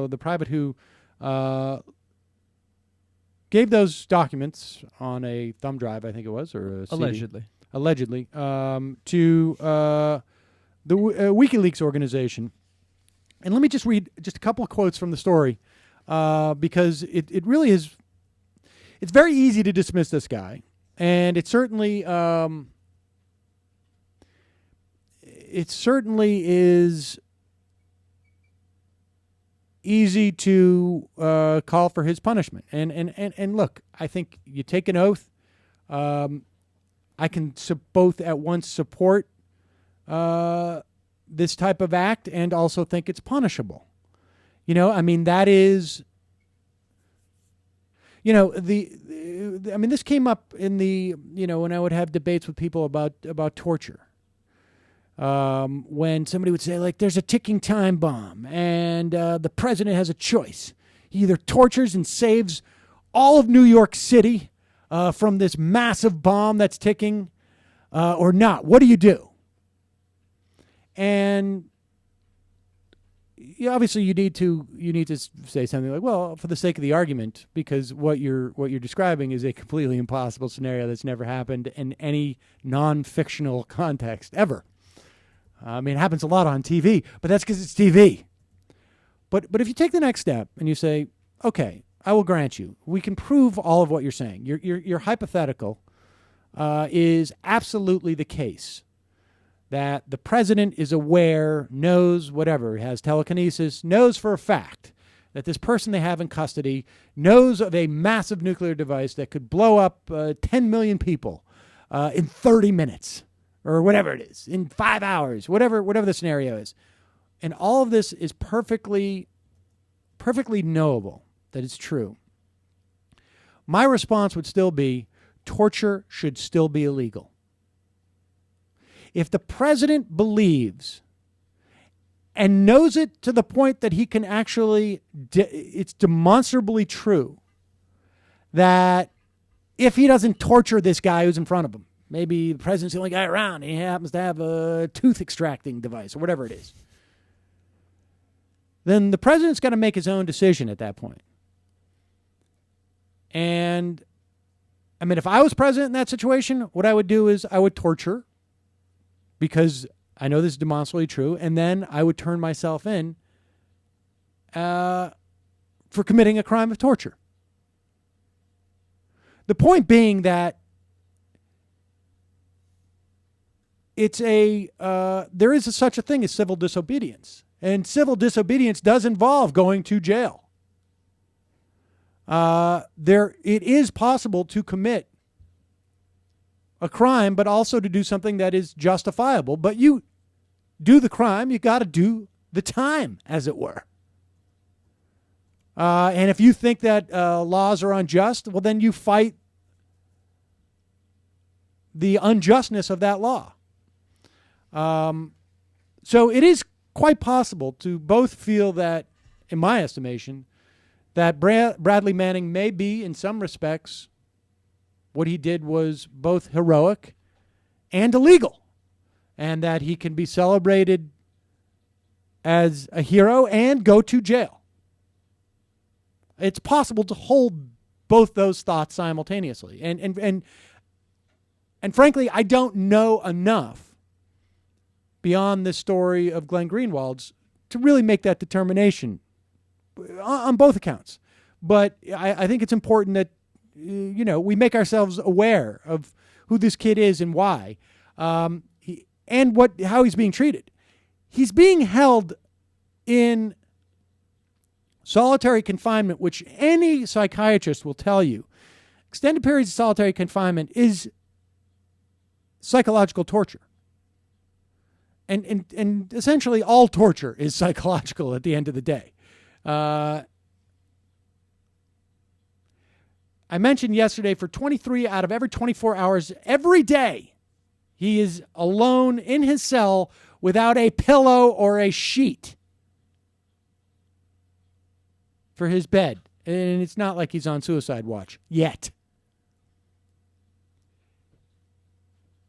the private who gave those documents on a thumb drive, I think it was, or a CD, allegedly, to the WikiLeaks organization. And let me just read just a couple of quotes from the story, because it really is. It's very easy to dismiss this guy, and it certainly is easy to call for his punishment. And look, I think you take an oath. I can both at once support this type of act and also think it's punishable. I mean, that is, this came up in the, when I would have debates with people about torture. When somebody would say, like, there's a ticking time bomb and the president has a choice. He either tortures and saves all of New York City from this massive bomb that's ticking or not. What do you do? And obviously you need to say something like, well, for the sake of the argument, because what you're describing is a completely impossible scenario that's never happened in any non-fictional context ever. I mean, it happens a lot on TV, but that's because it's TV. But if you take the next step and you say, okay, I will grant you, we can prove all of what you're saying. Your hypothetical is absolutely the case, that the president is aware, knows whatever, has telekinesis, knows for a fact that this person they have in custody knows of a massive nuclear device that could blow up 10 million people in 30 minutes. Or whatever it is, in 5 hours, whatever the scenario is. And all of this is perfectly knowable that it's true. My response would still be, torture should still be illegal. If the president believes and knows it to the point that he can actually, it's demonstrably true, that if he doesn't torture this guy who's in front of him, maybe the president's the only guy around, and he happens to have a tooth extracting device or whatever it is, then the president's got to make his own decision at that point. And, I mean, if I was president in that situation, what I would do is I would torture, because I know this is demonstrably true, and then I would turn myself in for committing a crime of torture. The point being that there is such a thing as civil disobedience, and civil disobedience does involve going to jail. It is possible to commit a crime, but also to do something that is justifiable. But you do the crime, you got to do the time, as it were. And if you think that laws are unjust, well, then you fight the unjustness of that law. So it is quite possible to both feel that, in my estimation, that Bradley Manning may be, in some respects, what he did was both heroic and illegal, and that he can be celebrated as a hero and go to jail. It's possible to hold both those thoughts simultaneously. And frankly, I don't know enough beyond the story of Glenn Greenwald's to really make that determination on both accounts. But I think it's important that, we make ourselves aware of who this kid is and why, and how he's being treated. He's being held in solitary confinement, which any psychiatrist will tell you, extended periods of solitary confinement is psychological torture. And essentially all torture is psychological at the end of the day. I mentioned yesterday, for 23 out of every 24 hours, every day, he is alone in his cell without a pillow or a sheet for his bed. And it's not like he's on suicide watch yet.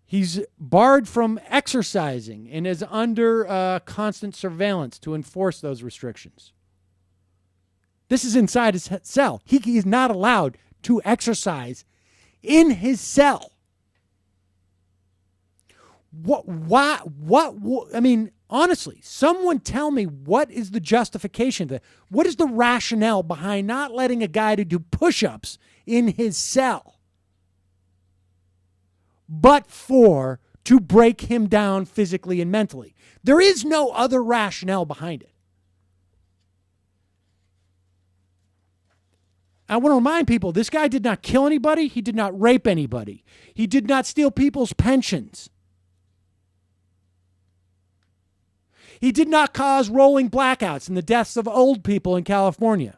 He's barred from exercising and is under constant surveillance to enforce those restrictions. This is inside his cell. He is not allowed to exercise in his cell. I mean, honestly, someone tell me, what is the justification? What is the rationale behind not letting a guy to do push-ups in his cell, but to break him down physically and mentally? There is no other rationale behind it. I want to remind people, this guy did not kill anybody. He did not rape anybody. He did not steal people's pensions. He did not cause rolling blackouts and the deaths of old people in California.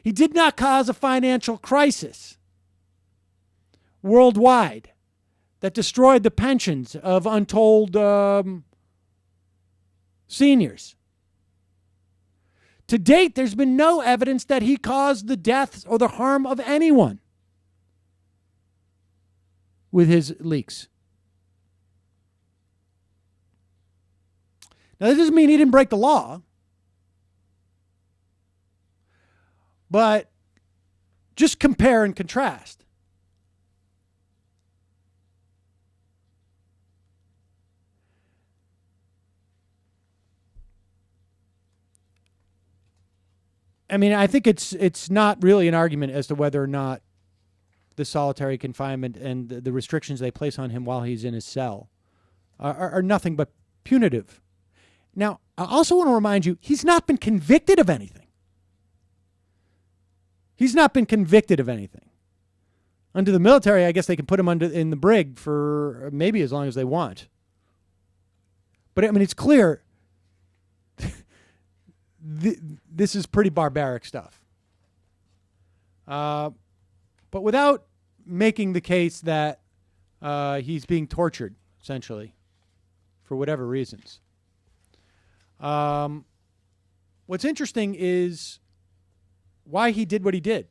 He did not cause a financial crisis worldwide that destroyed the pensions of untold seniors. To date, there's been no evidence that he caused the deaths or the harm of anyone with his leaks. Now, that doesn't mean he didn't break the law, but just compare and contrast. I mean, I think it's not really an argument as to whether or not the solitary confinement and the restrictions they place on him while he's in his cell are nothing but punitive. Now, I also want to remind you, he's not been convicted of anything. He's not been convicted of anything. Under the military, I guess they can put him in the brig for maybe as long as they want. But I mean, it's clear this is pretty barbaric stuff. But without making the case that he's being tortured, essentially, for whatever reasons. What's interesting is why he did what he did.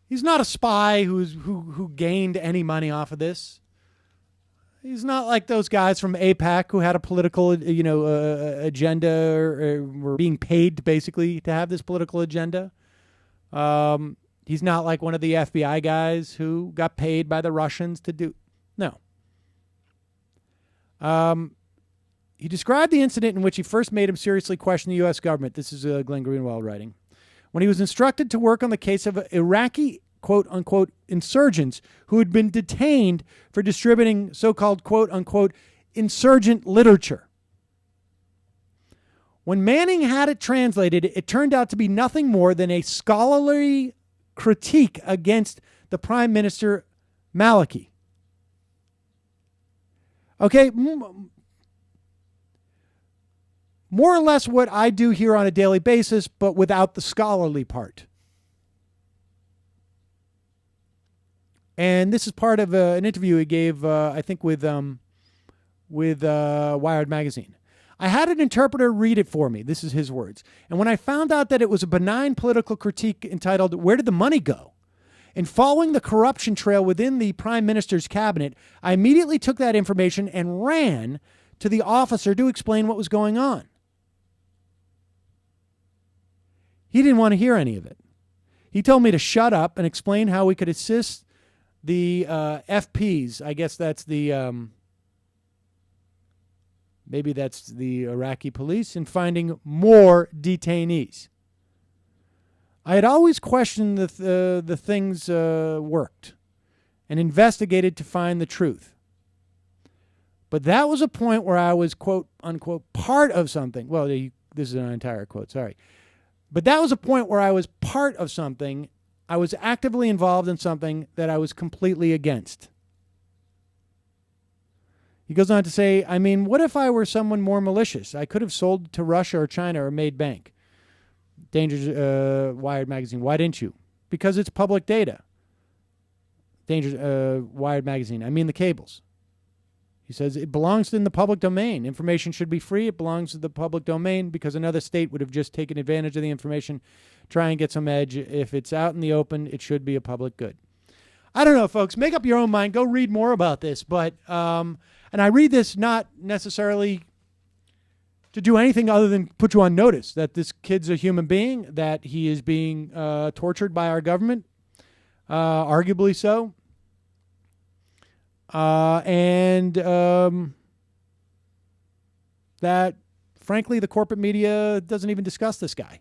He's not a spy who gained any money off of this. He's not like those guys from AIPAC who had a political, agenda or were being paid basically to have this political agenda. He's not like one of the FBI guys who got paid by the Russians to do. No. He described the incident in which he first made him seriously question the U.S. government. This is Glenn Greenwald writing. When he was instructed to work on the case of Iraqi, quote-unquote, insurgents who had been detained for distributing so-called, quote-unquote, insurgent literature. When Manning had it translated, it turned out to be nothing more than a scholarly critique against the Prime Minister Maliki. Okay, more or less what I do here on a daily basis, but without the scholarly part. And this is part of an interview he gave, I think, with Wired Magazine. I had an interpreter read it for me. This is his words. And when I found out that it was a benign political critique entitled, "Where Did the Money Go?" and following the corruption trail within the Prime Minister's cabinet, I immediately took that information and ran to the officer to explain what was going on. He didn't want to hear any of it. He told me to shut up and explain how we could assist the FPs. I guess that's the, maybe that's the Iraqi police, in finding more detainees. I had always questioned the things worked and investigated to find the truth. But that was a point where I was, quote, unquote, part of something. Well, this is an entire quote, sorry. But that was a point where I was part of something. I was actively involved in something that I was completely against. He goes on to say, I mean, what if I were someone more malicious? I could have sold to Russia or China or made bank. Wired Magazine, why didn't you? Because it's public data. Wired Magazine, I mean the cables. He says it belongs in the public domain. Information should be free. It belongs to the public domain because another state would have just taken advantage of the information, try and get some edge. If it's out in the open, it should be a public good. I don't know, folks. Make up your own mind. Go read more about this. But and I read this not necessarily to do anything other than put you on notice that this kid's a human being, that he is being tortured by our government, arguably so, and that, frankly, the corporate media doesn't even discuss this guy.